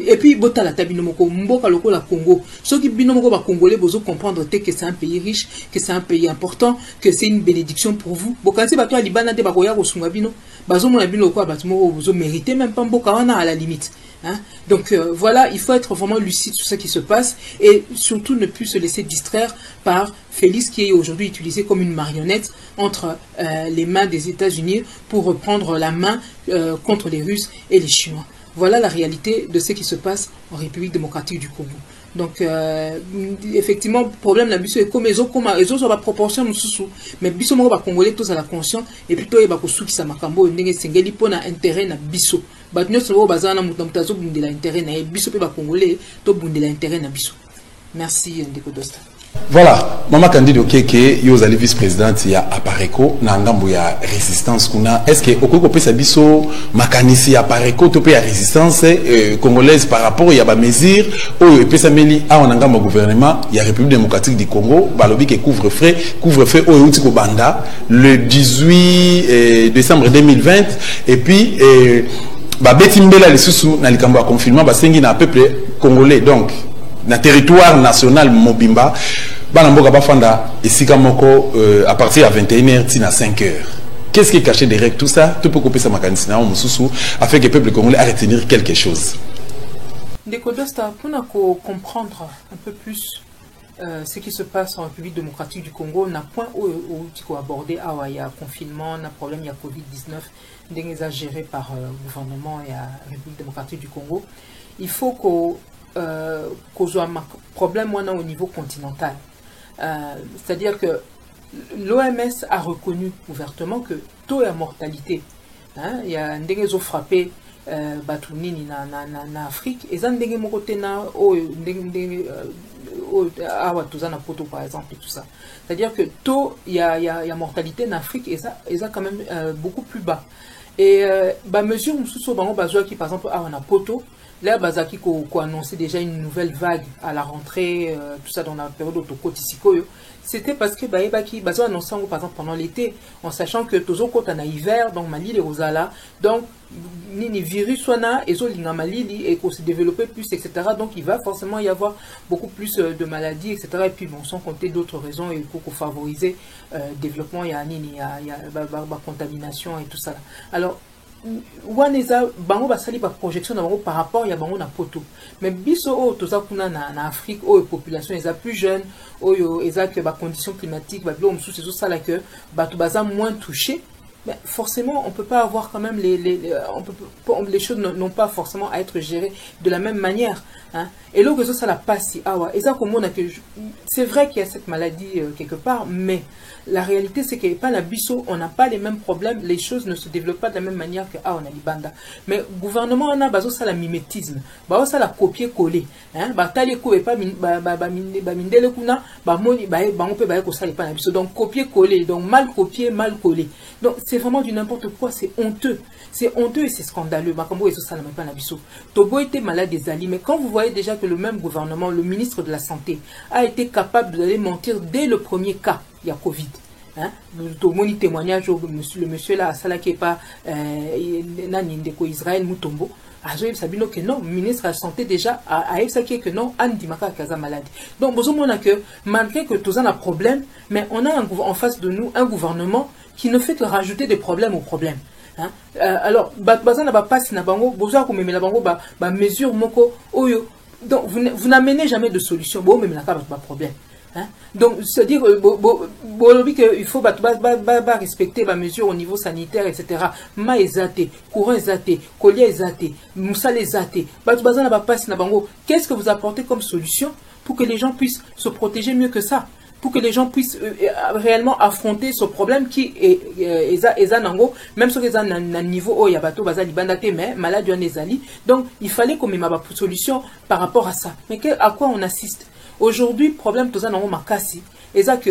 et puis bota la tabi nomoko mboka loko la Congo. Ceux qui binomoko ba Congolais bozo comprendre que c'est un pays riche, que c'est un pays important, que c'est une bénédiction pour vous. Bokansi bato ya libana te bakoya ko sunga bino, bazo mona bino ko batimo bozo mériter même pas mboka wana à la limite. Hein? Donc voilà, il faut être vraiment lucide sur ce qui se passe et surtout ne plus se laisser distraire par Félix qui est aujourd'hui utilisé comme une marionnette entre les mains des États-Unis pour reprendre la main contre les Russes et les Chinois. Voilà la réalité de ce qui se passe en République démocratique du Congo. Donc effectivement problème la biso est comme les autres sur la proportion nous sous mais biso mo ba congolais tous à la conscience et plutôt e ba ko suki sa makambo ndenge sengeli pona intérêt na biso ba nyonso bazana mutamtazo bundela intérêt na biso pe ba congolais to bundela intérêt na biso. Merci Ndeko Dosta. Voilà, Mama Candide Okeke, yo allez vice-présidente ya Apareco na ngambo ya résistance kuna. Est-ce que okoko pe sabiso makanisi ya Apareco to pe ya résistance congolaise par rapport ya ba mesure o pe sameli a on ngambo gouvernement ya République démocratique du Congo, balobi ke couvre-feu o yuti ko banda le 18 décembre 2020 et puis ba betimbela le susu na likambo ya confinement ba sengi na peuple congolais donc na territoire national mobimba banamboka bafanda esika moko à partir de 21h tina 5h. Qu'est-ce qui est caché derrière tout ça? Tout peut couper sa makanisi na mususu afin que le peuple congolais a retenir quelque chose. Ndeko Dosta, pour comprendre un peu plus ce qui se passe en République démocratique du Congo, na point où tu peux aborder il y a confinement, na problème il y a Covid-19, n'est géré par le gouvernement et la République démocratique du Congo. Il faut qu'on cause un problème au niveau continental. C'est-à-dire que l'OMS a reconnu ouvertement que taux de mortalité, il y a des gens frappés Batounini na Afrique, et ça des mokote na poto par exemple et tout ça. C'est-à-dire que taux il y a mortalité en Afrique et ça quand même beaucoup plus bas. Et mesure sous bango bazwa qui par exemple on a poto. Là, Bazaki a annoncé déjà une nouvelle vague à la rentrée, tout ça dans la période d'autocotisiko. C'était parce que Baebaki a annoncé par exemple pendant l'été, en sachant que Tozo Kota na hiver, donc Mali les Rosala, donc ni virus soit et linga Mali et qu'on se développer plus, etc. Donc il va forcément y avoir beaucoup plus de maladies, etc. Et puis bon, sans compter d'autres raisons et pour favoriser le développement, il y a contamination et tout ça. Alors Waneza bango basali ba projection na bango par rapport ya bango na poto mais biso o toza kuna na Afrique o population eza plus jeune o eza que ba conditions climatiques ba bilo msou c'est ça là que bato baza moins touchés. Mais forcément, on ne peut pas avoir quand même les choses n'ont pas forcément à être gérées de la même manière. Hein. Et là, ça la passe. C'est vrai qu'il y a cette maladie quelque part, mais la réalité, c'est que pas la bisso, on n'a pas les mêmes problèmes, les choses ne se développent pas de la même manière que on a l'Ibanda. Mais le gouvernement, on a ça la mimétisme, ça la copier-coller. Donc copier-coller, donc mal copier, mal coller. Donc c'est vraiment du n'importe quoi, c'est honteux. C'est honteux et c'est scandaleux. Tobo était malade des alliés, mais quand vous voyez déjà que le même gouvernement, le ministre de la Santé, a été capable d'aller mentir dès le premier cas, il y a Covid. Le témoignage, le monsieur là, ça là qui est pas Israël Mutombo. Sabino que non, le ministre de la Santé déjà a expliqué que non, Andy Maka Kaza malade. Donc, on a que, malgré que tout ça a un problème, mais on a en face de nous un gouvernement qui ne fait que rajouter des problèmes aux problèmes. Hein? Alors, bazan n'a pas si na bango, boza ko memela bango ba mesure moko oyo. Donc vous n'amenez jamais de solution. Bon même la pas problème. Hein? Donc c'est-à-dire qu'il faut respecter les mesures au niveau sanitaire, etc. Ma ezate, courant ezate, collier ezate, moussal ezate. Qu'est-ce que vous apportez comme solution pour que les gens puissent se protéger mieux que ça? pour que les gens puissent réellement affronter ce problème qui est nango, même si ils ont un niveau où il y a bateau bazali bandate mais maladie on est ali. Donc il fallait qu'on ait une solution par rapport à ça. Mais à quoi on assiste aujourd'hui? Problème tout ça nango makasi. Et ça que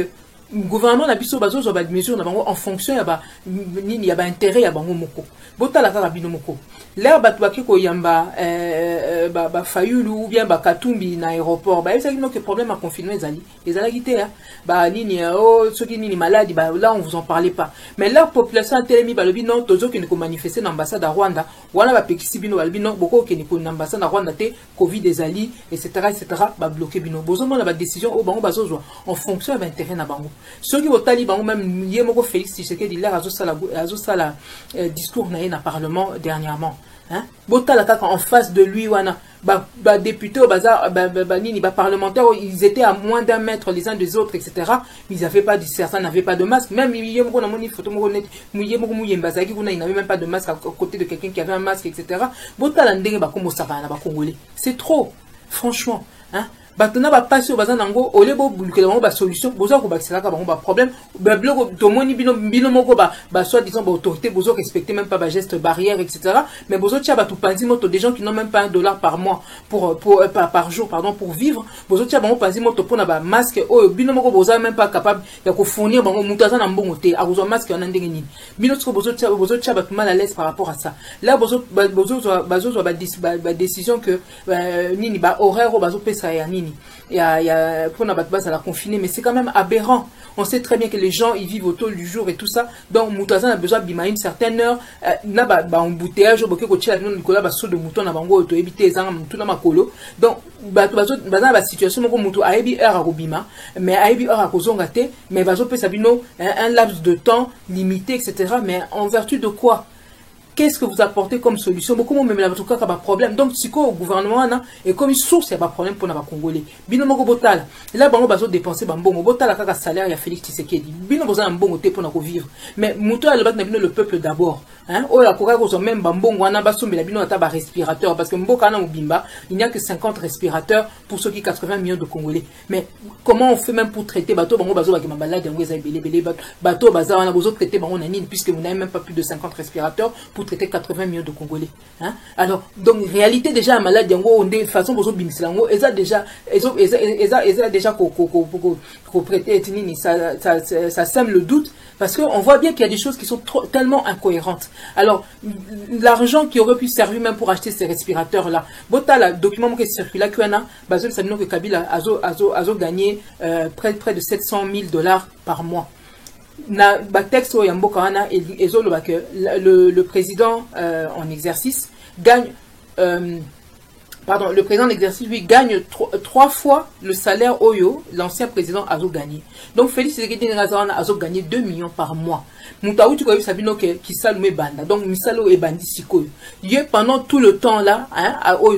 le gouvernement n'a pas besoin de mesures en fonction il y a intérêt à bango moko. Bota la karabino moko. L'air batouaki ko yamba fayulu ou bien katumbi na aéroport ba ça que problème à confiner les alagité ba nini ceux qui nini maladie là on vous en parlait pas. Mais la population a tellement ba lobi non tozo qui ne ko manifester dans l'ambassade à Rwanda wala ba pekisi bino ba lobi non boko qui ne ko l'ambassade à Rwanda te Covid des ali etc. ba bloquer bino bozo mo la décision au bango bazozo en fonction de l'intérêt na bango. Ceux qui vont taliban même Yemoko Félix Tshisekedi il a sala discours na parlement dernièrement. Hein? Botala kaka en face de lui wana députés parlementaires ils étaient à moins d'un mètre les uns des autres etc. Ils n'avaient pas certains n'avaient pas de masque même il n'avait même pas de masque à côté de quelqu'un qui avait un masque etc. Botala ndenge congolais c'est trop franchement hein. Batona ba passer au bazan nango ole bo buluke bango ba solution bozo ko bakisaka bango ba problème ba bloko tomoni bino moko ba soit disant ba autorité bozo respecter même pas ba geste barrière etc. mais bozo tia ba tout panzi moto des gens qui n'ont même pas $1 par mois par jour pardon pour vivre bozo tia bango panzi moto pona ba masque o bino moko bozo même pas capable ya ko fournir bango mutaza na mbongo te a bozo masque on ndenge nini bino tsko bozo tia ba mal à l'aise par rapport à ça là bozo ba décision que nini ba horaire bazo pesa ya nini il y a pour na base à la confiner mais c'est quand même aberrant. On sait très bien que les gens ils vivent autour du jour et tout ça donc moutazan a besoin de une certaine heure na ba embouteillage boké ko tchela non Nicolas ba saut de mouton na bango to éviter ezanga mutu na makolo donc bazo ba situation moko mutu a ebi heure a kobima mais a ebi heure a kozonga te mais bazo pesa bino un laps de temps limité etc. mais en vertu de quoi? Qu'est-ce que vous apportez comme solution? Beaucoup de même tout cas pas problème. Donc si quoi au gouvernement là et comme une source il y a pas problème pour les Congolais. Bino moko botal. Là bango bazo dépenser bambongo botal kaka salaire il y a Félix Tshisekedi. Bino boza mbongo te pour na vivre. Mais muto à le bino le peuple d'abord. Hein? Oh la koka ko même bambongo wana basombi la bino ata ba respirateur parce que mboka na mobimba, il n'y a que 50 respirateurs pour ceux qui 80 millions de Congolais. Mais comment on fait même pour traiter bateau bango bazo ba malade yango eza belé bateau baza wana bozo traiter bango na nini puisque vous n'avez même pas plus de 50 respirateurs pour traiter 80 millions de Congolais. Hein? Alors, donc, réalité déjà, malade, yango, de façon, bozo bimiselango, eza déjà, ça sème le doute, parce qu'on voit bien qu'il y a des choses qui sont tellement incohérentes. Alors, l'argent qui aurait pu servir même pour acheter ces respirateurs-là, bota, le document qui circule là, Bazel Sabino que Kabila a gagné près de $700,000 par mois. Na texte au Yamboka wana que le président en exercice gagne le président en exercice lui gagne 3 fois le salaire Oyo l'ancien président a gagné. Donc Félix Tshisekedi a gagné 2 millions par mois. Moutaou tu connais Sabino qui salume banda. Donc misalo et bandi siko. Pendant tout le temps là hein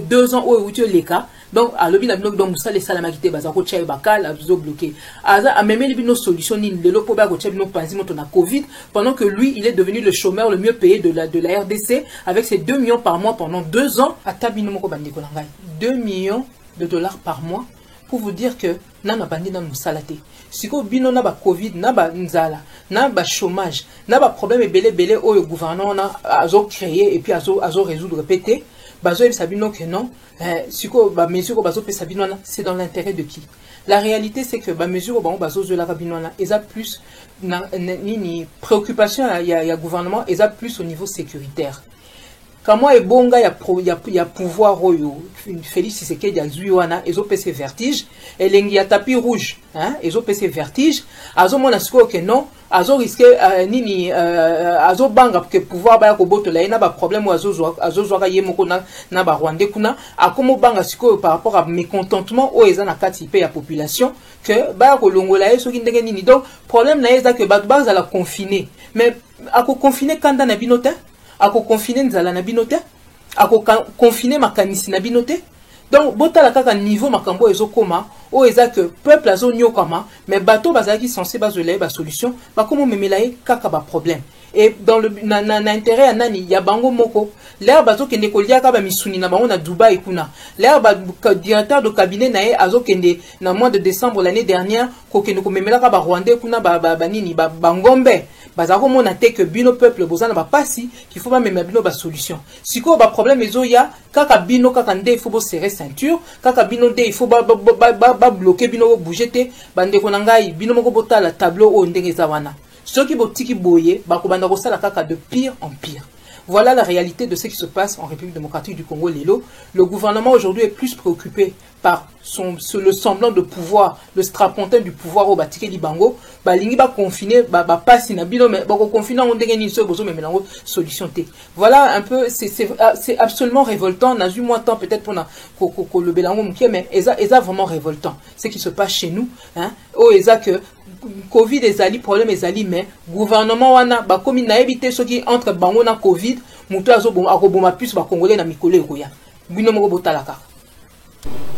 2 ans où tu les cas. Donc, à l'objet de donc Moussa les salamakité bazako tchai bakal a bloqué. A même les solutions ni le lopo bago tchai no panzi moto na Covid pendant que lui il est devenu le chômeur le mieux payé de la RDC avec ses 2 millions par mois pendant 2 ans. À tabino moko bandiko nangai 2 millions de dollars par mois pour vous dire que nana bandi na musalate. Siko bino na ba Covid na ba nzala na ba chômage na ba problème belé au gouvernement na azo créer et puis azo résoudre répéter. Bazo Sabino que non, c'est dans l'intérêt de qui? La réalité c'est que mesure bazo de la rabinona, ils a plus ni préoccupation il y a gouvernement, ils a plus au niveau sécuritaire. Quand moi et bonga il y a pouvoir oyo Félix Tshisekedi a zuiwana ezo pese vertige et lengi ya tapis rouge hein ezo pese vertige azo mona siko que non azo risquer nini azo banga que pouvoir ba ko boto la ina ba problème azo zwa yemoko na ba Rwandais kuna akomo banga siko par rapport à mécontentement o eza na kati pe ya population que ba ko longola eso kindenge nini donc problème na eza que ba za la confiner mais ako confiner kanda na binote ako confiner nzala na binote ako confiner makanisi na binote Donc botala kaka niveau makambo ezokoma o eza que peuple azo nyokama mais bato bazaki censé bazolé ba solution ba komo memelaye kaka ba problème. Et dans le na intérêt à nani ya bango moko l'air bazo kende kolia ka ba misuni na bango na Dubaï kuna l'air ba directeur de cabinet nae azo kende na mois de décembre l'année dernière ko kende ko memela ka ba Rwandais kuna ba nini ba ngombe bazako mona te que bino peuple bozana ba pasi qu'il faut pas même bino ba solution siko ba problème ezo ya kaka bino kaka nde il faut serrer ceinture kaka bino nde il faut ba bloquer bino bouger te bande ko ngai bino moko botala tableau o ndenge za wana. Ceux qui botiki boye, bakobanda kosala kaka de pire en pire. Voilà la réalité de ce qui se passe en République démocratique du Congo, Lelo. Le gouvernement aujourd'hui est plus préoccupé par le semblant de pouvoir, le strapontin du pouvoir au Batike Libango. Balingi ba confiner, passe na bino, mais bako confiner on dégage seul bozo mais melango solution T. Voilà un peu, c'est absolument révoltant. N'a eu moins de temps peut-être pour le belango mouké, mais eza vraiment révoltant. Ce qui se passe chez nous, hein. Oh eza que Covid ezali problème ezali mais gouvernement wana ba komi na éviter ceux qui entre bango na Covid muto azo akoboma plus ba congolais na mikolo ekoya bino moko botalaka.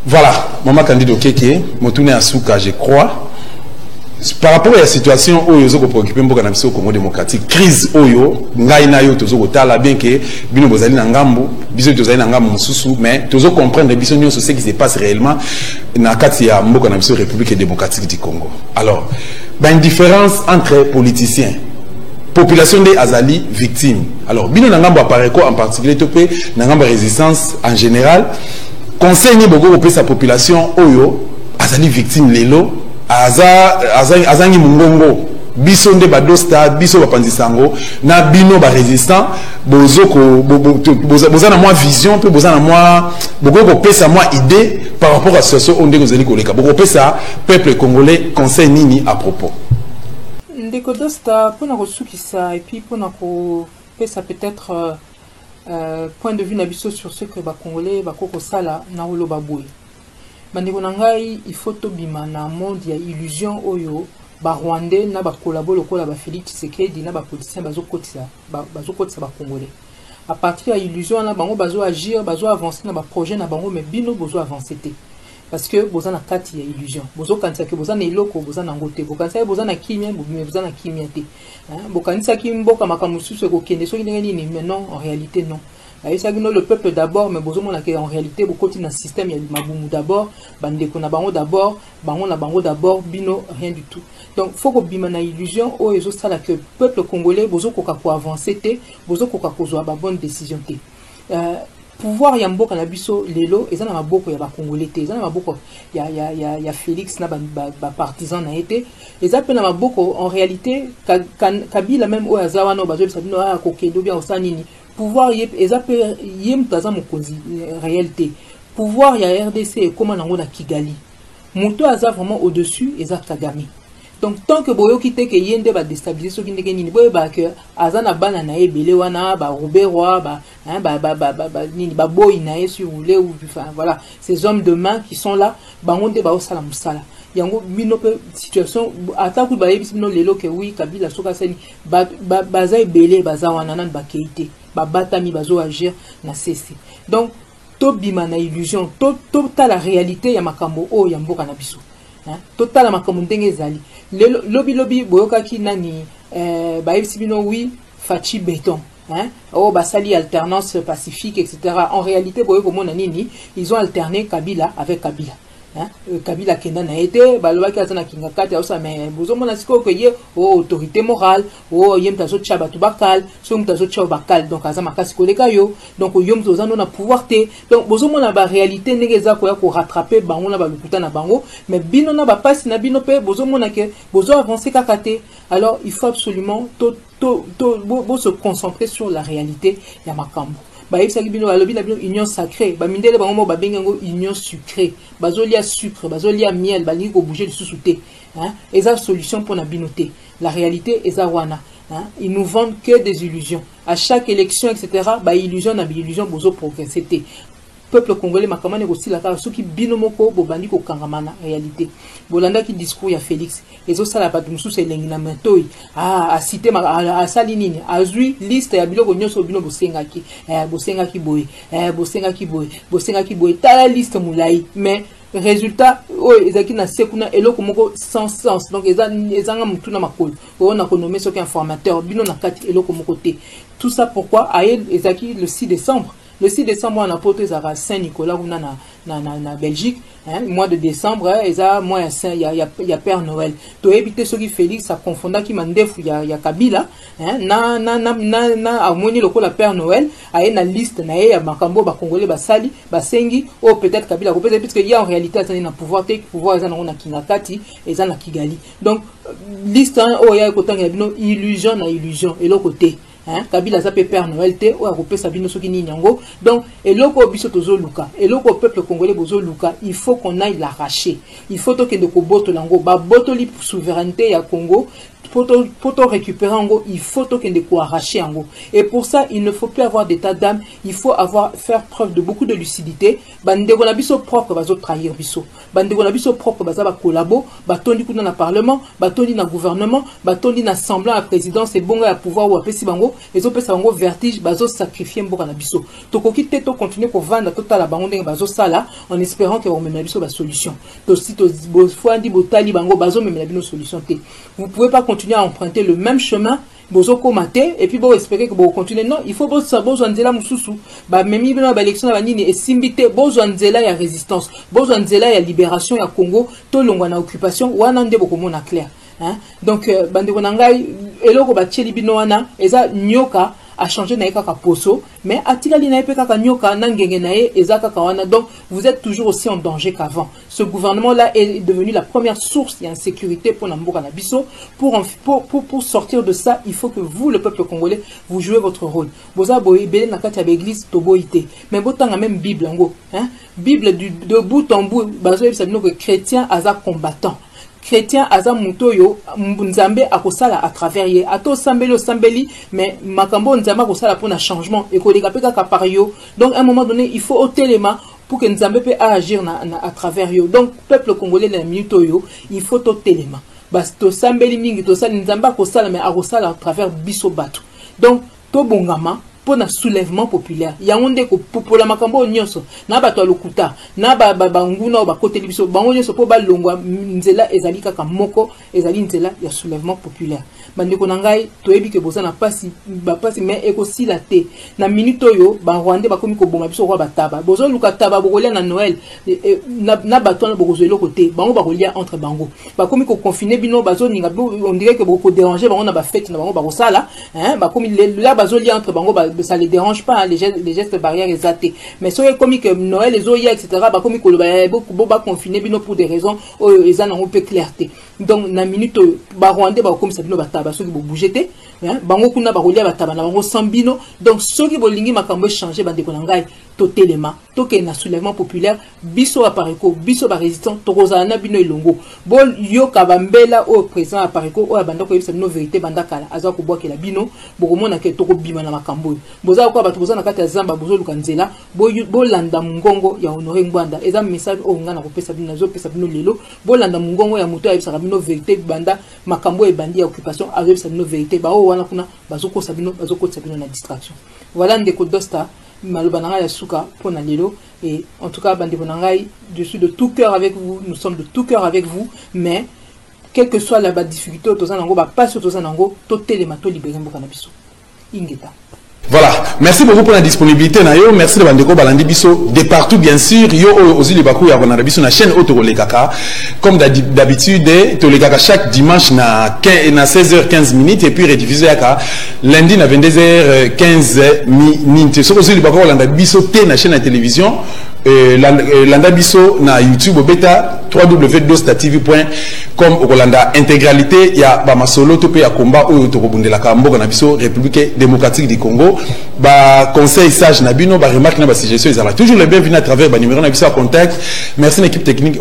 Voilà, Maman Candido Keke, Motune Asuka, je crois. Par rapport à la situation où ils ont préoccupé au Congo démocratique, crise oyo, ngaina yo tozo kotala bien que bino bozali na ngambo, biso tozali na ngambo mususu, mais tozo comprendre biso nyonso ce qui se passe réellement na kati ya mboka na biso République démocratique du Congo. Alors, une différence entre politiciens, population de Azali victime. Alors, bino na ngambo apparaît quoi en particulier topé na ngambo résistance en général, conseil ni bogo pour sa population oyo Azali victime lelo azangi mungongo biso nde badosta biso bapanzisango na bino ba résistant bozoko bozana moi vision pe bozana moi boko pesa moi idée par rapport à ce onde kozeli koleka boko pesa peuple congolais conseil nini à propos ndeko dosta pona kosukisa et puis pona ko pesa peut-être point de vue na biso sur ce que ba congolais ba koko sala na holo baboy. Bandeko nangai il faut tobima na monde ya illusion oyo ba Rwandais na ba collabo lokola ba Félix Tshisekedi na ba politiciens bazokotisa ba congolais. À partir ya illusion na bango bazo agir, bazo avancer na ba projet na bango mais bino bozo avancer te. Parce que boza na kati ya illusion. Bozo kanisa ke boza na iloko boza na ngote. Bokanisa boza na kimia, boza na kimia te. Bokanisa ki mboka makamususu ko kende so nini mais non en réalité non. Le peuple d'abord, mais en réalité, beaucoup de système, il y a Maboumou d'abord, Bandeko na bango d'abord, Bango na bango d'abord, Bino, rien du tout. Donc, il faut que Bimana illusion, oh, et ça, que le peuple congolais, bozo koka ko avancer, bozo koka ko zoa ba bonne décision. Pouvoir yambo kanabiso lelo, et ça na maboko ya ba congolais, et ça na maboko ya Félix na ba partisan na été, et ça na maboko en réalité, Kabila même au Azawano, bazo sabino a kokedo bien au sanini. Pouvoir yem taza mokonzi réalité pouvoir ya RDC et comment nango na Kigali moto aza vraiment au-dessus eza Kagame. Donc tant que boyo kite ke yende ba déstabiliser so kinde ke nini boyo ba que aza na bana na ebele wana ba Robertwa nini ba boy na sur roulé ou enfin voilà ces hommes de main qui sont là bangonde ba osala musala yango bino pe situation ataku ba yebisi bino lelo ke oui Kabila soka seni baza ebele baza wana nan ba keite ba batami bazo agir na cesse. Donc to bima na illusion to la réalité ya makambo o ya mboka na biso hein total makambo ndenge ezali lobi boyokaki nani ba yebisi bino oui Fachi Béton hein oh basali alternance pacifique etc. En réalité boyoko mona nini ils ont alterné Kabila avec Kabila. Kabila kenda na été balobaki azana kinga kati osa mais bozo mona siko ko ye autorité morale o yem tazo tchaba tubakal so mtazo tchaba bakal donc azama kasi koleka yo donc yom tozano na pouvoir te donc bozo mona ba réalité ngeza ko ya ko rattraper bango na balukuta na bango mais bino na ba passe na bino pe bozo mona ke bozo avancer kakate. Alors il faut absolument se concentrer sur la réalité ya makambo. Ba yebisaki bino balobi la bino union sacrée ba mindele bango mo ba bengango union sucrée bazolia sucre bazolia miel balingi ko bouger lisusu te hein eza solution pour na binoté la réalité eza wana hein ils nous vendent que des illusions à chaque élection etc. ba illusion na bi illusion bozo progresser te peuple congolais makamane aussi la kala soki binomoko bobandi ko kangamana réalité bolanda ki discours ya Félix ezo sala ba dumusu selengi na mentoi a cité a sali nini azui liste ya biloko nyoso bino bosengaki bosengaki boye tala liste mulai mais résultat ezaki na sekuna eloko moko sans sens donc ezanga mutuna makolo on a nommé soki informateur bino na kati eloko moko te tout ça pourquoi aye ezaki le 6 décembre. Le 6 décembre, on a porté à Saint-Nicolas, na Belgique, mois de décembre, mois il y a Père Noël. To éviter ce qui Félix, ça confondait qui mandef, il y a Kabila, amoni le la Père Noël, a une liste, na makambo, ba Congolais, ba Sali, ba Sengi, ou peut-être Kabila, parce qu'il y a en réalité, un pouvoir, na Kinakati, et na Kigali. Donc, liste, il y a illusion, na illusion, et l'autre côté. Kabila ça peut Père Noël te ou Europé Sabino soki ni nyango donc et loko biso tozo luka et loko peuple congolais bozo luka il faut qu'on aille l'arracher il faut que de koboto lango ba botoli souveraineté ya Congo pour récupérer en gros, il faut que de quoi arracher en gros. Et pour ça, il ne faut plus avoir d'état d'âme, il faut faire preuve de beaucoup de lucidité. Bande on a biso propre, bazo trahir biso. Bande on a biso propre, baza ba collabo, batondi dans le parlement, batondi dans le gouvernement, batondi dans l'assemblée, la présidence, et bon à pouvoir ou à pesi bango, et autres bango vertige, bazo sacrifier mboka na biso. Toko kite to continuer pour vendre total la bango bazo sala, en espérant que on mène biso ba solution. To si to fois ndi botali bango bazo mène la solution te. Vous pouvez pas continuer à emprunter le même chemin bozo komate et puis bon espérer que bon continuer non il faut besoin nzela mususu ba memi bino ba élection ba nini esimbité besoin nzela ya résistance besoin nzela ya libération ya Congo to longwa na occupation wana nde bokomona clair donc bandeko na ngai eloko ba tieli bino wana eza nyoka a changé na kaka poso mais atikali na pe kaka nyoka na ngenge na ye eza kaka wana donc vous êtes toujours aussi en danger qu'avant. Ce gouvernement là est devenu la première source d'insécurité pour na mboka na biso pour sortir de ça il faut que vous le peuple congolais vous jouez votre rôle. Boza boye belé na kati ya église toboité mais botanga même Bible ngo Bible de bout en bout bazo ça que chrétien aza combattant chrétien aza mutoyo nzambe akosala à travers ye ato sambeli mais makambo nzambe akosala pour un changement et ko lekapeka ka par yo donc à un moment donné il faut au téléma pour que nzambe peut agir à travers yo donc peuple congolais na minute yo il faut au téléma bas to sambeli mingi to sala nzambe akosala mais akosala à travers biso bato donc to bongama pour un soulèvement populaire yangonde ko popola makambo nyonso na bato lokuta na banguna ba côté biso bango nyonso po ba longwa nzela ezali kaka moko ezali nzela ya soulèvement populaire bandeko na ngai toyebi ke boza na pasi mais ekosila te na minute oyo ba Rwanda bakomi ko bonga biso kwa bataba bozo luka taba bokolia na Noël na bato na bokozo eloko te bango bakolia entre bango bakomi ko confiner bino bazo ninga on dirait que boko déranger bango na ba fête na bango bakosala bakomi là bazo lia entre bango ça les dérange pas les gestes barrières exatés mais so comme que Noël les oya etc bakomi ko beaucoup ba confiner bino pour des raisons eza na peu clarté donc na minute ba Rwanda bakomi sa bino bataba ceux qui vont bouger te bango kuna bakolia bataba na bango sambino donc ceux qui bolingi makambo changer bandeko na ngai to telema to ke na soulèvement populaire biso apareko biso ba résistant to kozana bino elongo bol yo kabambela au président apareko o bandako yebisa bino vérité bandakala aza ko bwakela bino bokomona ke to ko bima na makambo boza ko bato boza na kati ya zamba bozo luka nzela bolanda mungongo ya Honoré Ngwanda eza message o ngana ko pesa bino zo pesa bino lelo bolanda mungongo ya muto yebisa bino vérité banda makambo e bandi ya occupation ayebisa bino vérité ba o wana kuna bazoko sabino na distraction voilà ndeko Dosta malobananga ya suka pona lelo et en tout cas bande bonangai je suis de tout cœur avec vous nous sommes de tout cœur avec vous mais quelle que soit la difficulté tozanango ba pas tozanango to telema to libérer mboka na biso ingeta. Voilà, merci beaucoup pour la disponibilité nayo, merci de bandeko balandi biso de partout bien sûr, yo aussi les bakou ya bonana biso na chaîne Auto les Kaka. Comme d'habitude, to les Kaka chaque dimanche na 16h15 et puis rediffusé à lundi na 22h15. So aussi les bakou balanda biso te na chaîne de télévision landa biso na YouTube beta www.dostatv.com Rolanda intégralité ya ba masolo to pe ya combat o to kobundela ka mboka na biso République démocratique du Congo ba conseil sage na bino ba remarque na ba suggestion ils toujours les bienvenus à travers ba numéro na biso à contact. Merci l'équipe technique.